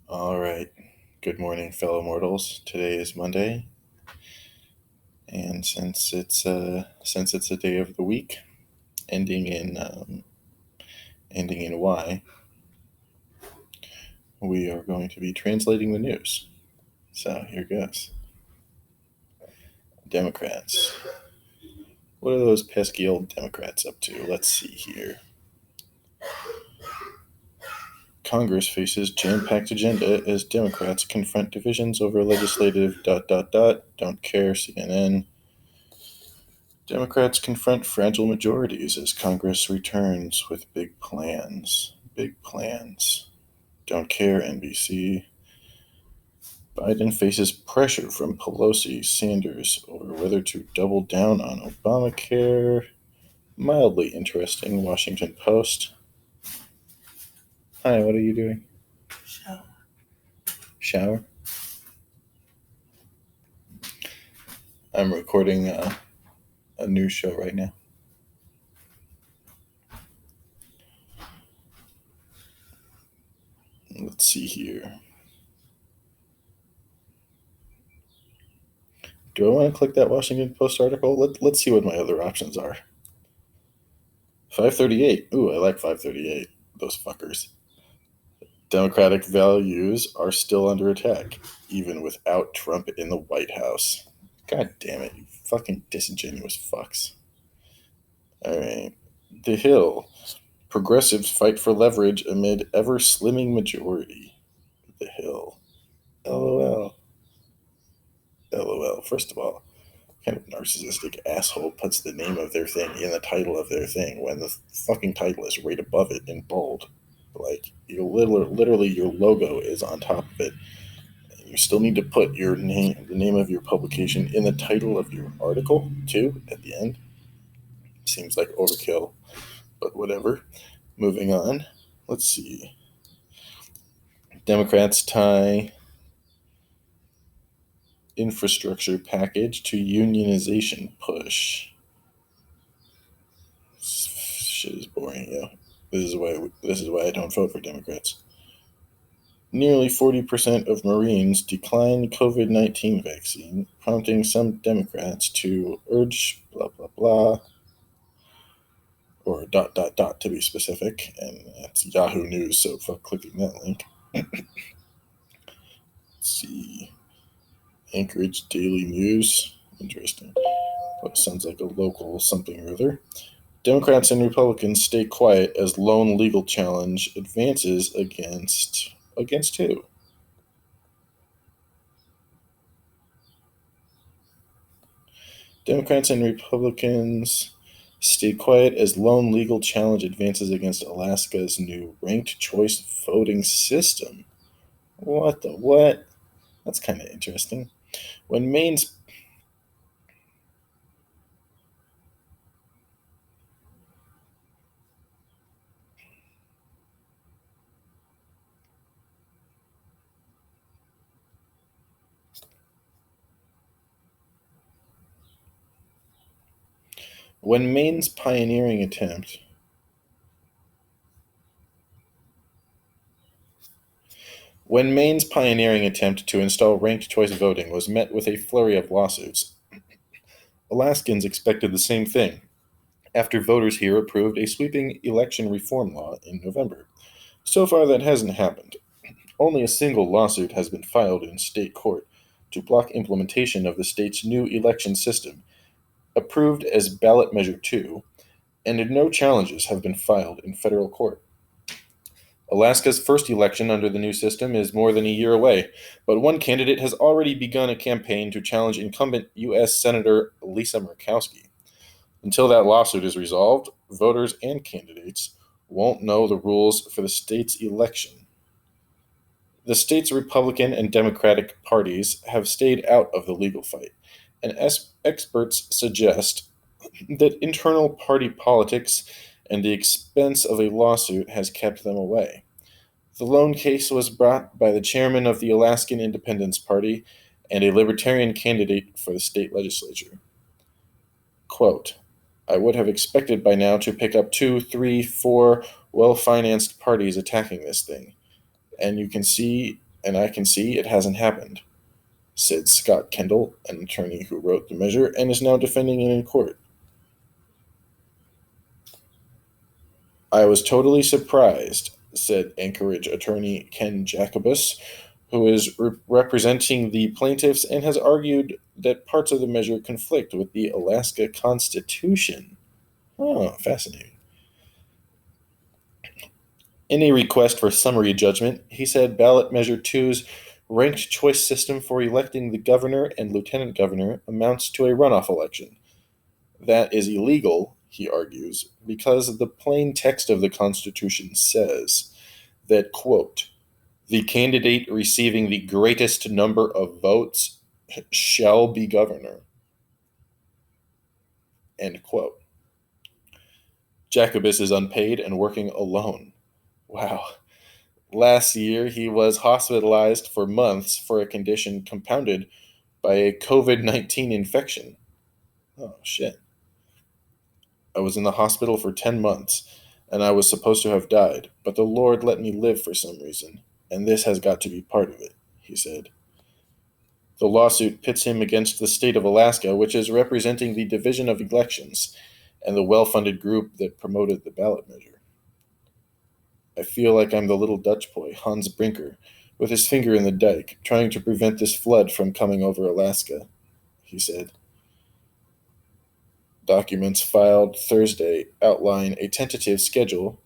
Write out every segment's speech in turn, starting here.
All right. Good morning, fellow mortals. Today is Monday, and since it's a day of the week ending in Y, we are going to be translating the news. So here goes. Democrats. What are those pesky old Democrats up to? Let's see here. Congress faces jam-packed agenda as Democrats confront divisions over legislative ... Don't care, CNN. Democrats confront fragile majorities as Congress returns with big plans. Big plans. Don't care, NBC. Biden faces pressure from Pelosi, Sanders over whether to double down on Obamacare. Mildly interesting, Washington Post. Hi, what are you doing? Shower? I'm recording a news show right now. Let's see here. Do I want to click that Washington Post article? Let's see what my other options are. 538. Ooh, I like 538. Those fuckers. Democratic values are still under attack, even without Trump in the White House. God damn it, you fucking disingenuous fucks. Alright. The Hill. Progressives fight for leverage amid ever slimming majority. The Hill. LOL. LOL. First of all, what kind of narcissistic asshole puts the name of their thing in the title of their thing when the fucking title is right above it in bold? Like, you literally your logo is on top of it. You still need to put your name, the name of your publication, in the title of your article too at the end. Seems like overkill, but whatever. Moving on. Let's see. Democrats tie infrastructure package to unionization push. Shit is boring, yo. This is why I don't vote for Democrats. Nearly 40% of Marines decline COVID-19 vaccine, prompting some Democrats to urge blah blah blah, or ... to be specific, and that's Yahoo News, so fuck clicking that link. Let's see. Anchorage Daily News. Interesting. Well, sounds like a local something or other. Democrats and Republicans stay quiet as lone legal challenge advances against who? Democrats and Republicans stay quiet as lone legal challenge advances against Alaska's new ranked choice voting system. What the what? That's kind of interesting. When Maine's when Maine's pioneering attempt When Maine's pioneering attempt to install ranked choice voting was met with a flurry of lawsuits, Alaskans expected the same thing after voters here approved a sweeping election reform law in November. So far, that hasn't happened. Only a single lawsuit has been filed in state court to block implementation of the state's new election system, approved as Ballot Measure 2, and no challenges have been filed in federal court. Alaska's first election under the new system is more than a year away, but one candidate has already begun a campaign to challenge incumbent U.S. Senator Lisa Murkowski. Until that lawsuit is resolved, voters and candidates won't know the rules for the state's election. The state's Republican and Democratic parties have stayed out of the legal fight, and experts suggest that internal party politics and the expense of a lawsuit has kept them away. The lone case was brought by the chairman of the Alaskan Independence Party and a libertarian candidate for the state legislature. Quote, I would have expected by now to pick up 2, 3, 4 well-financed parties attacking this thing. And you can see and I can see it hasn't happened, said Scott Kendall, an attorney who wrote the measure and is now defending it in court. I was totally surprised, said Anchorage attorney Ken Jacobus, who is representing the plaintiffs and has argued that parts of the measure conflict with the Alaska Constitution. Oh, fascinating. In a request for summary judgment, he said ballot measure two's ranked choice system for electing the governor and lieutenant governor amounts to a runoff election. That is illegal, he argues, because the plain text of the Constitution says that, quote, the candidate receiving the greatest number of votes shall be governor, end quote. Jacobus is unpaid and working alone. Wow. Last year, he was hospitalized for months for a condition compounded by a COVID-19 infection. Oh, shit. I was in the hospital for 10 months, and I was supposed to have died, but the Lord let me live for some reason, and this has got to be part of it, he said. The lawsuit pits him against the state of Alaska, which is representing the Division of Elections and the well-funded group that promoted the ballot measure. I feel like I'm the little Dutch boy, Hans Brinker, with his finger in the dike, trying to prevent this flood from coming over Alaska, he said. Documents filed Thursday outline a tentative schedule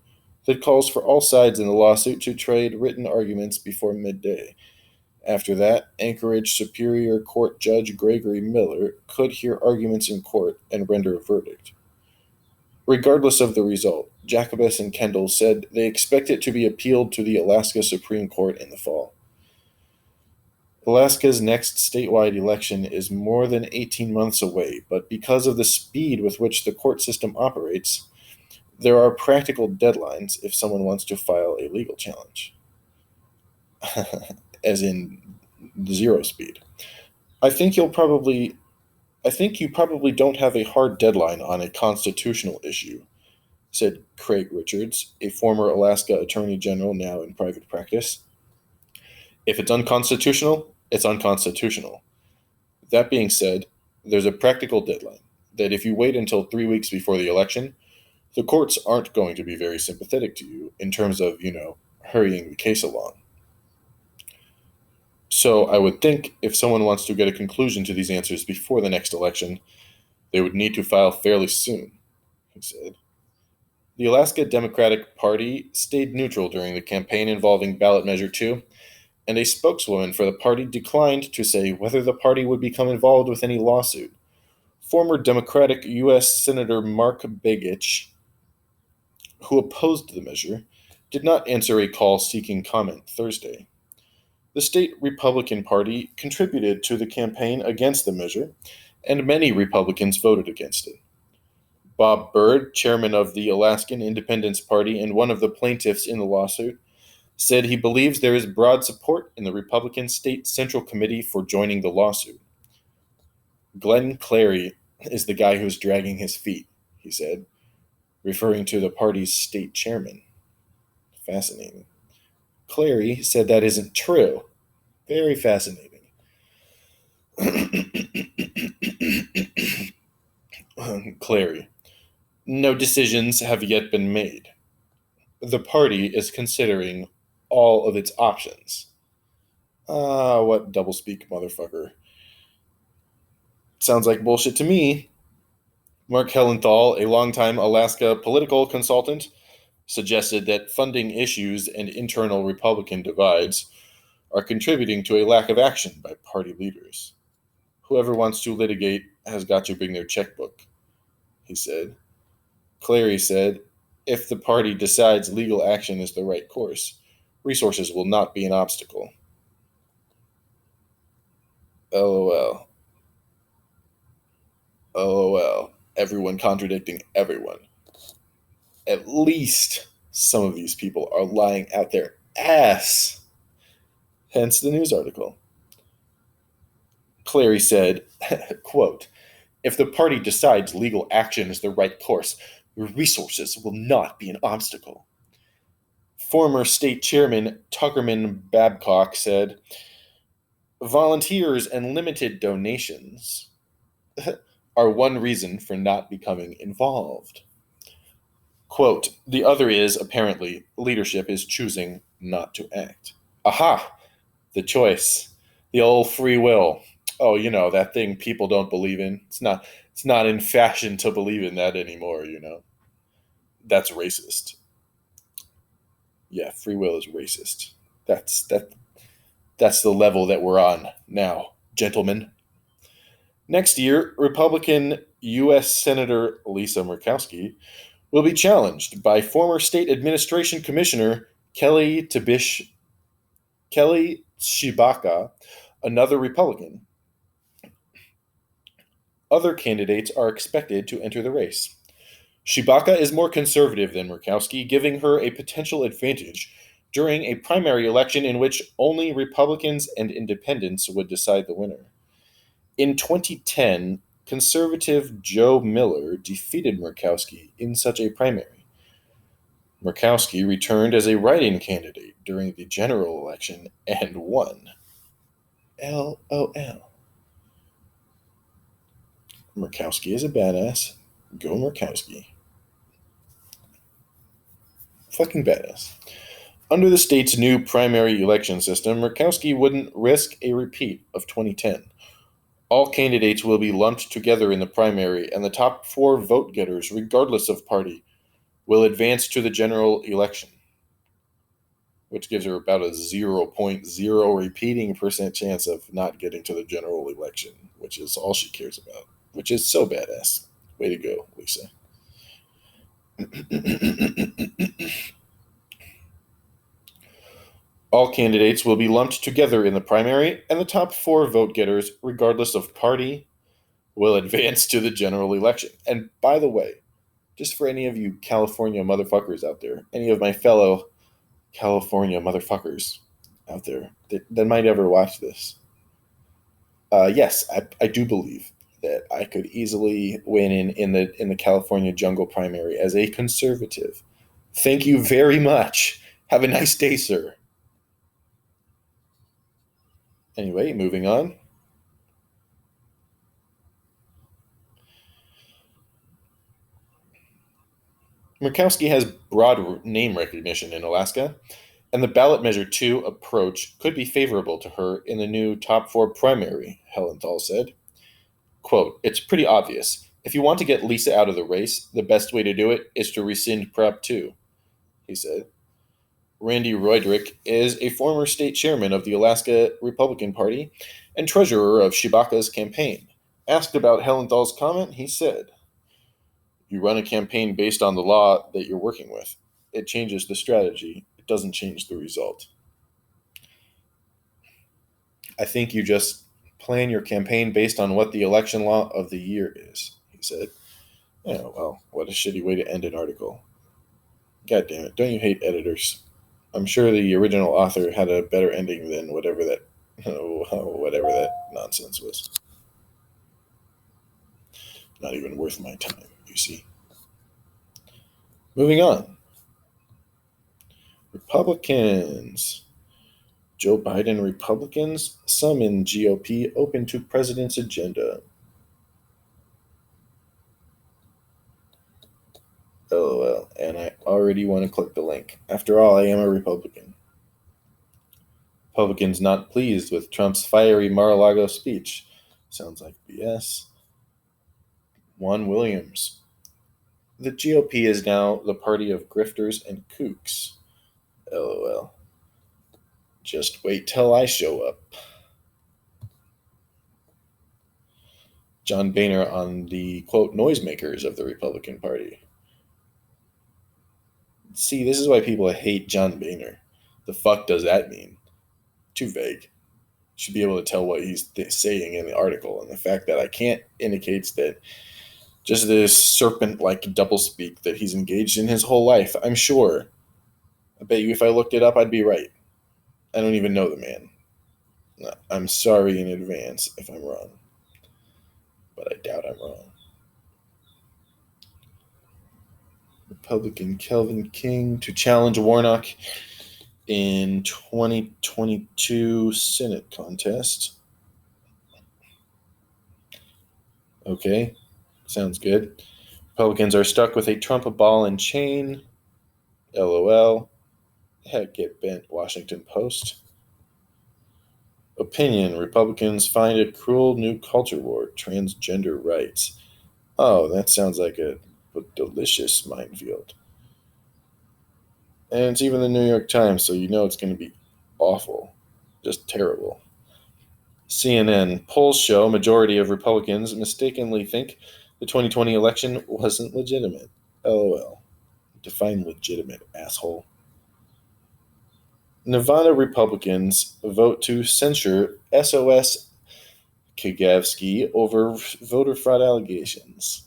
that calls for all sides in the lawsuit to trade written arguments before midday. After that, Anchorage Superior Court Judge Gregory Miller could hear arguments in court and render a verdict. Regardless of the result, Jacobus and Kendall said they expect it to be appealed to the Alaska Supreme Court in the fall. Alaska's next statewide election is more than 18 months away, but because of the speed with which the court system operates, there are practical deadlines if someone wants to file a legal challenge. As in zero speed. I think you probably don't have a hard deadline on a constitutional issue, said Craig Richards, a former Alaska Attorney General now in private practice. If it's unconstitutional, it's unconstitutional. That being said, there's a practical deadline that if you wait until 3 weeks before the election, the courts aren't going to be very sympathetic to you in terms of, hurrying the case along. So I would think if someone wants to get a conclusion to these answers before the next election, they would need to file fairly soon, he said. The Alaska Democratic Party stayed neutral during the campaign involving ballot measure 2, and a spokeswoman for the party declined to say whether the party would become involved with any lawsuit. Former Democratic U.S. Senator Mark Begich, who opposed the measure, did not answer a call seeking comment Thursday. The state Republican Party contributed to the campaign against the measure, and many Republicans voted against it. Bob Byrd, chairman of the Alaskan Independence Party and one of the plaintiffs in the lawsuit, said he believes there is broad support in the Republican State Central Committee for joining the lawsuit. Glenn Clary is the guy who's dragging his feet, he said, referring to the party's state chairman. Fascinating. Clary said that isn't true. Very fascinating. Clary. No decisions have yet been made. The party is considering all of its options. What doublespeak, motherfucker. Sounds like bullshit to me. Mark Hellenthal, a longtime Alaska political consultant, suggested that funding issues and internal Republican divides are contributing to a lack of action by party leaders. Whoever wants to litigate has got to bring their checkbook, he said. Clary said, if the party decides legal action is the right course, resources will not be an obstacle. LOL. LOL. Everyone contradicting everyone. At least some of these people are lying out their ass. Hence the news article. Clary said, quote, if the party decides legal action is the right course, resources will not be an obstacle. Former state chairman Tuckerman Babcock said, volunteers and limited donations are one reason for not becoming involved. Quote, the other is, apparently, leadership is choosing not to act. Aha! The choice. The old free will. Oh, that thing people don't believe in. It's not in fashion to believe in that anymore. That's racist. Yeah, free will is racist. That's the level that we're on now, gentlemen. Next year, Republican U.S. Senator Lisa Murkowski will be challenged by former State Administration Commissioner Kelly Tshibaka, another Republican. Other candidates are expected to enter the race. Tshibaka is more conservative than Murkowski, giving her a potential advantage during a primary election in which only Republicans and independents would decide the winner. In 2010, conservative Joe Miller defeated Murkowski in such a primary. Murkowski returned as a write-in candidate during the general election and won. LOL. Murkowski is a badass. Go Murkowski. Fucking badass. Under the state's new primary election system, Murkowski wouldn't risk a repeat of 2010. All candidates will be lumped together in the primary, and the top 4 vote-getters, regardless of party, will advance to the general election, which gives her about a 0.0 repeating percent chance of not getting to the general election, which is all she cares about, which is so badass. Way to go, Lisa. All candidates will be lumped together in the primary, and the top 4 vote-getters, regardless of party, will advance to the general election. And by the way, just for any of you California motherfuckers out there, any of my fellow California motherfuckers out there that might ever watch this, yes, I do believe that I could easily win in the California jungle primary as a conservative. Thank you very much. Have a nice day, sir. Anyway, moving on. Murkowski has broad name recognition in Alaska, and the ballot measure 2 approach could be favorable to her in the new top 4 primary, Hellenthal said. Quote, it's pretty obvious. If you want to get Lisa out of the race, the best way to do it is to rescind Prop 2, he said. Randy Roydrick is a former state chairman of the Alaska Republican Party and treasurer of Tshibaka's campaign. Asked about Hellenthal's comment, he said, you run a campaign based on the law that you're working with. It changes the strategy. It doesn't change the result. I think you just plan your campaign based on what the election law of the year is, he said. Yeah, well, what a shitty way to end an article. God damn it, don't you hate editors? I'm sure the original author had a better ending than whatever that nonsense was. Not even worth my time, you see. Moving on. Republicans. Joe Biden Republicans, some in GOP open to president's agenda. LOL, and I already want to click the link. After all, I am a Republican. Republicans not pleased with Trump's fiery Mar-a-Lago speech. Sounds like BS. Juan Williams. The GOP is now the party of grifters and kooks. LOL. Just wait till I show up. John Boehner on the, quote, noisemakers of the Republican Party. See, this is why people hate John Boehner. The fuck does that mean? Too vague. Should be able to tell what he's saying in the article, and the fact that I can't indicates that just this serpent-like doublespeak that he's engaged in his whole life. I'm sure. I bet you if I looked it up, I'd be right. I don't even know the man. I'm sorry in advance if I'm wrong. But I doubt I'm wrong. Republican Kelvin King to challenge Warnock in 2022 Senate contest. Okay, sounds good. Republicans are stuck with a Trump ball and chain. LOL. Heck, get bent. Washington Post. Opinion. Republicans find it cruel new culture war. Transgender rights. Oh, that sounds like a delicious minefield. And it's even the New York Times, so you know it's going to be awful. Just terrible. CNN. Polls show majority of Republicans mistakenly think the 2020 election wasn't legitimate. LOL. Define legitimate, asshole. Nevada Republicans vote to censure SOS Kagevsky over voter fraud allegations.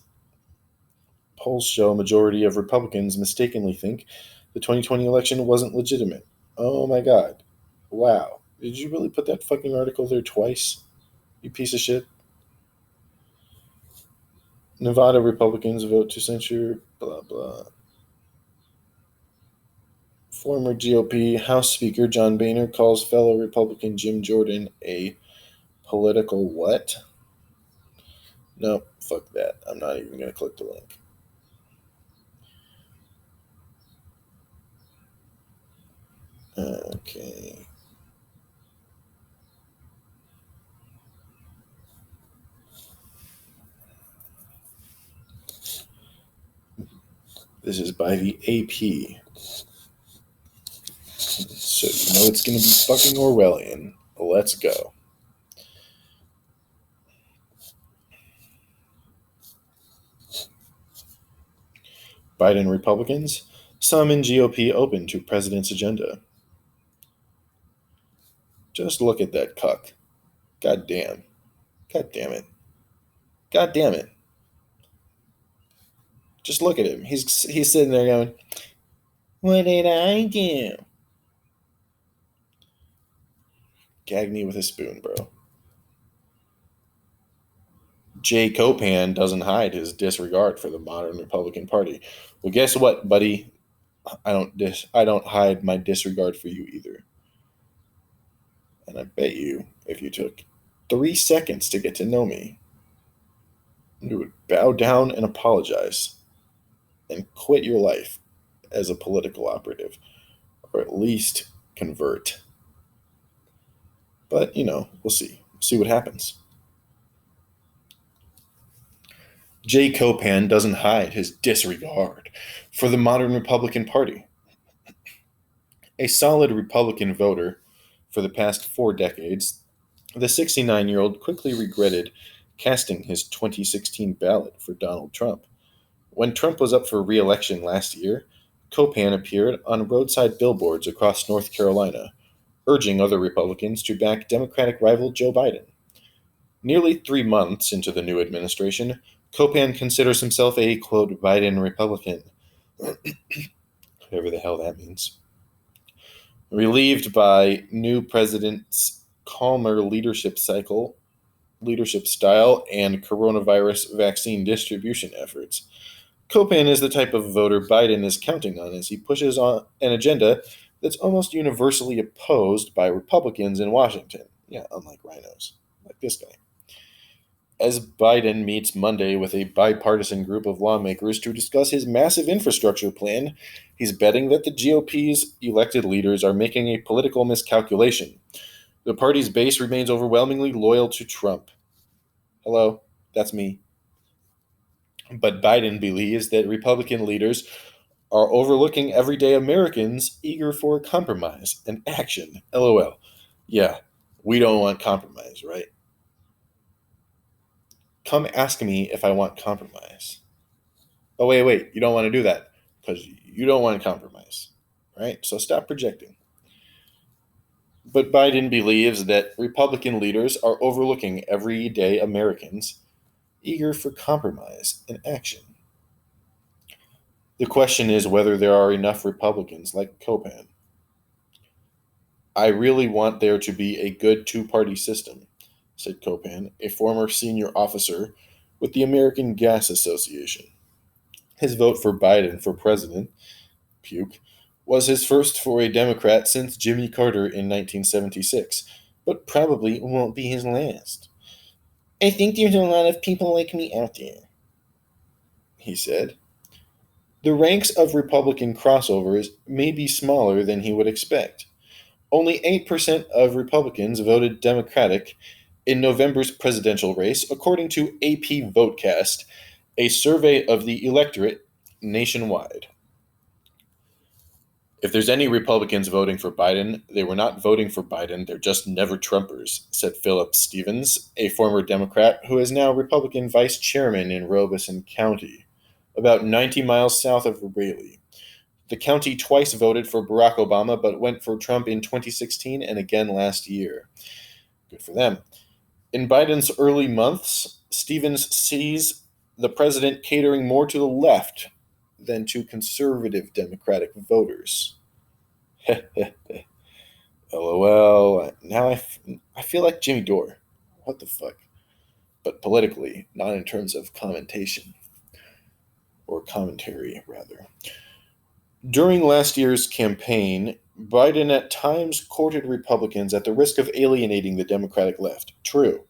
Polls show a majority of Republicans mistakenly think the 2020 election wasn't legitimate. Oh my god. Wow. Did you really put that fucking article there twice? You piece of shit. Nevada Republicans vote to censure blah blah. Former GOP House Speaker John Boehner calls fellow Republican Jim Jordan a political what? No, fuck that. I'm not even going to click the link. Okay. This is by the AP. So you know it's going to be fucking Orwellian. Let's go. Biden Republicans, some in GOP open to president's agenda. Just look at that cuck. God damn. God damn it. God damn it. Just look at him. He's sitting there going, "What did I do?" Gag me with a spoon, bro. Jay Copan doesn't hide his disregard for the modern Republican Party. Well, guess what, buddy? I don't hide my disregard for you either. And I bet you, if you took 3 seconds to get to know me, you would bow down and apologize and quit your life as a political operative, or at least convert. But, we'll see. See what happens. Jay Copan doesn't hide his disregard for the modern Republican Party. A solid Republican voter for the past 4 decades, the 69-year-old quickly regretted casting his 2016 ballot for Donald Trump. When Trump was up for re-election last year, Copan appeared on roadside billboards across North Carolina, urging other Republicans to back Democratic rival Joe Biden. Nearly 3 months into the new administration, Copan considers himself a, quote, Biden Republican, whatever the hell that means. Relieved by new president's calmer leadership style, and coronavirus vaccine distribution efforts, Copan is the type of voter Biden is counting on as he pushes on an agenda that's almost universally opposed by Republicans in Washington. Yeah, unlike rhinos, like this guy. As Biden meets Monday with a bipartisan group of lawmakers to discuss his massive infrastructure plan, he's betting that the GOP's elected leaders are making a political miscalculation. The party's base remains overwhelmingly loyal to Trump. Hello, that's me. But Biden believes that Republican leaders are overlooking everyday Americans eager for compromise and action. LOL. Yeah, we don't want compromise, right? Come ask me if I want compromise. Oh, wait, you don't want to do that because you don't want compromise, right? So stop projecting. But Biden believes that Republican leaders are overlooking everyday Americans eager for compromise and action. The question is whether there are enough Republicans like Copan. I really want there to be a good two-party system, said Copan, a former senior officer with the American Gas Association. His vote for Biden for president, puke, was his first for a Democrat since Jimmy Carter in 1976, but probably won't be his last. I think there's a lot of people like me out there, he said. The ranks of Republican crossovers may be smaller than he would expect. Only 8% of Republicans voted Democratic in November's presidential race, according to AP Votecast, a survey of the electorate nationwide. If there's any Republicans voting for Biden, they were not voting for Biden, they're just never Trumpers, said Philip Stevens, a former Democrat who is now Republican vice chairman in Robeson County, about 90 miles south of Raleigh. The county twice voted for Barack Obama, but went for Trump in 2016 and again last year. Good for them. In Biden's early months, Stevens sees the president catering more to the left than to conservative Democratic voters. LOL. Now I feel like Jimmy Dore. What the fuck? But politically, not in terms of commentation. Or commentary, rather. During last year's campaign, Biden at times courted Republicans at the risk of alienating the Democratic left. True.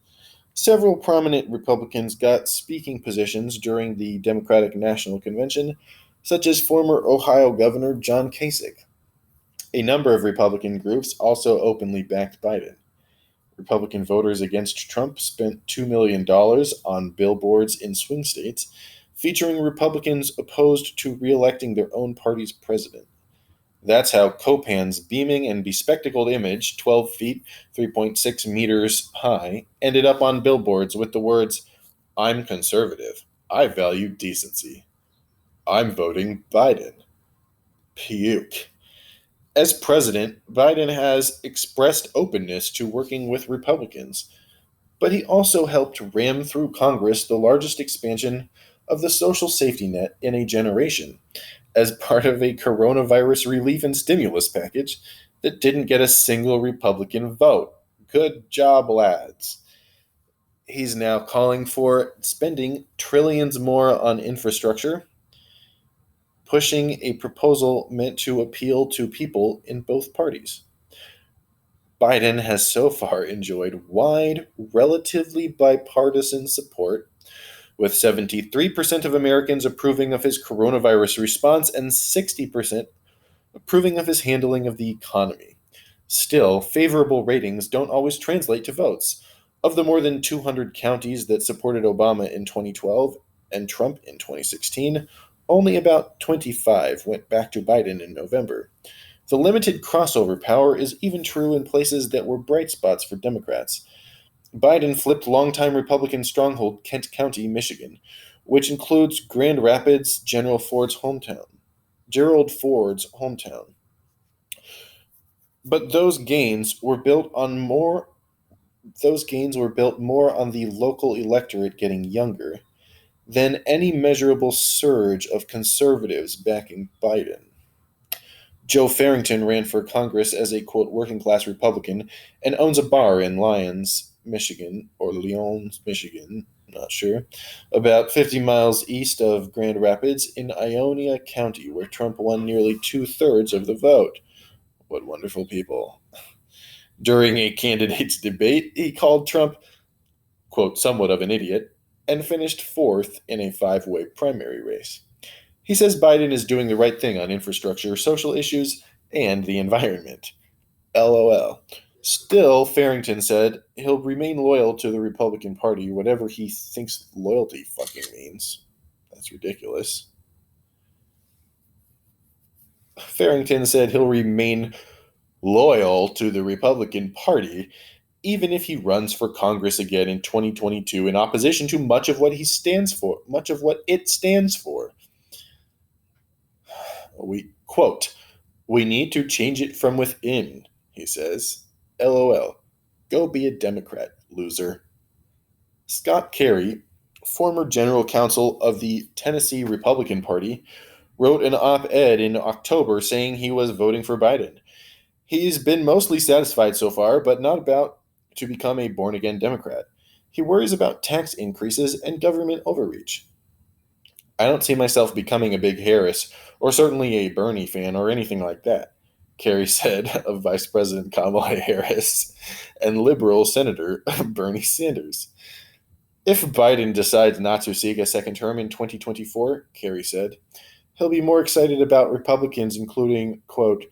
Several prominent Republicans got speaking positions during the Democratic National Convention, such as former Ohio Governor John Kasich. A number of Republican groups also openly backed Biden. Republican voters against Trump spent $2 million on billboards in swing states, featuring Republicans opposed to re-electing their own party's president. That's how Copan's beaming and bespectacled image, 12 feet, 3.6 meters high, ended up on billboards with the words, "I'm conservative. I value decency. I'm voting Biden." Puke. As president, Biden has expressed openness to working with Republicans, but he also helped ram through Congress the largest expansion of the social safety net in a generation, as part of a coronavirus relief and stimulus package that didn't get a single Republican vote. Good job, lads. He's now calling for spending trillions more on infrastructure, pushing a proposal meant to appeal to people in both parties. Biden has so far enjoyed wide, relatively bipartisan support, with 73% of Americans approving of his coronavirus response and 60% approving of his handling of the economy. Still, favorable ratings don't always translate to votes. Of the more than 200 counties that supported Obama in 2012 and Trump in 2016, only about 25 went back to Biden in November. The limited crossover power is even true in places that were bright spots for Democrats. Biden flipped longtime Republican stronghold Kent County, Michigan, which includes Grand Rapids, Gerald Ford's hometown. But those gains were built more on the local electorate getting younger than any measurable surge of conservatives backing Biden. Joe Farrington ran for Congress as a, quote, working class Republican and owns a bar in Lyons, Michigan, or Lyons, Michigan, not sure, about 50 miles east of Grand Rapids in Ionia County, where Trump won nearly 2/3 of the vote. What wonderful people. During a candidates debate, he called Trump, quote, somewhat of an idiot, and finished fourth in a 5-way primary race. He says Biden is doing the right thing on infrastructure, social issues, and the environment. LOL. Still, Farrington said he'll remain loyal to the Republican Party, whatever he thinks loyalty fucking means. That's ridiculous. Farrington said he'll remain loyal to the Republican Party, even if he runs for Congress again in 2022 in opposition to much of what it stands for. We need to change it from within, he says. LOL. Go be a Democrat, loser. Scott Kerry, former general counsel of the Tennessee Republican Party, wrote an op-ed in October saying he was voting for Biden. He's been mostly satisfied so far, but not about to become a born-again Democrat. He worries about tax increases and government overreach. I don't see myself becoming a big Harris, or certainly a Bernie fan, or anything like that, Kerry said of Vice President Kamala Harris and liberal Senator Bernie Sanders. If Biden decides not to seek a second term in 2024, Kerry said, he'll be more excited about Republicans, including, quote,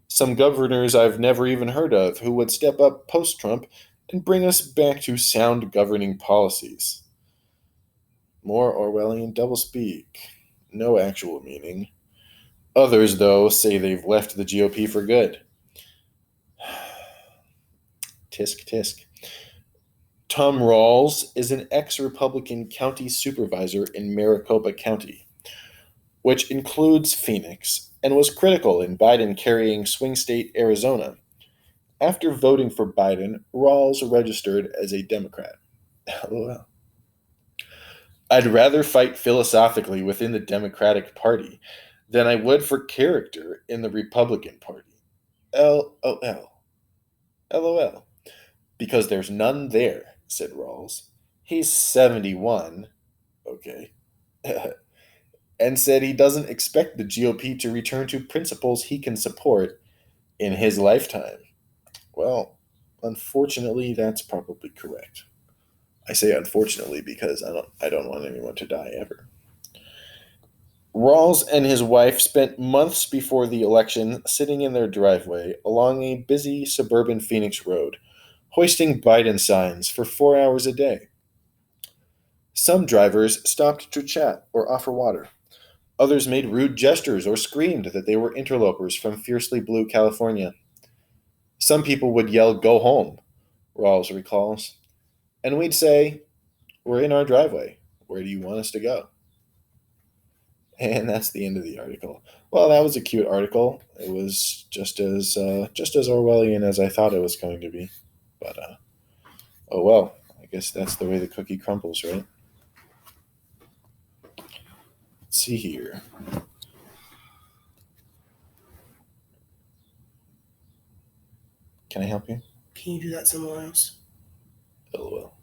some governors I've never even heard of who would step up post Trump and bring us back to sound governing policies. More Orwellian doublespeak. No actual meaning. Others, though, say they've left the GOP for good. Tisk tisk. Tom Rawls is an ex-Republican county supervisor in Maricopa County, which includes Phoenix, and was critical in Biden carrying swing state Arizona. After voting for Biden, Rawls registered as a Democrat. LOL. I'd rather fight philosophically within the Democratic Party than I would for character in the Republican Party. LOL. LOL. Because there's none there, said Rawls. He's 71. Okay. And said he doesn't expect the GOP to return to principles he can support in his lifetime. Well, unfortunately, that's probably correct. I say unfortunately because I don't want anyone to die ever. Rawls and his wife spent months before the election sitting in their driveway along a busy suburban Phoenix road, hoisting Biden signs for 4 hours a day. Some drivers stopped to chat or offer water. Others made rude gestures or screamed that they were interlopers from fiercely blue California. Some people would yell, "Go home," Rawls recalls. And we'd say, "We're in our driveway. Where do you want us to go?" And that's the end of the article. Well, that was a cute article. It was just as Orwellian as I thought it was going to be. But oh well. I guess that's the way the cookie crumbles, right? Let's see here. Can I help you? Can you do that somewhere else? LOL.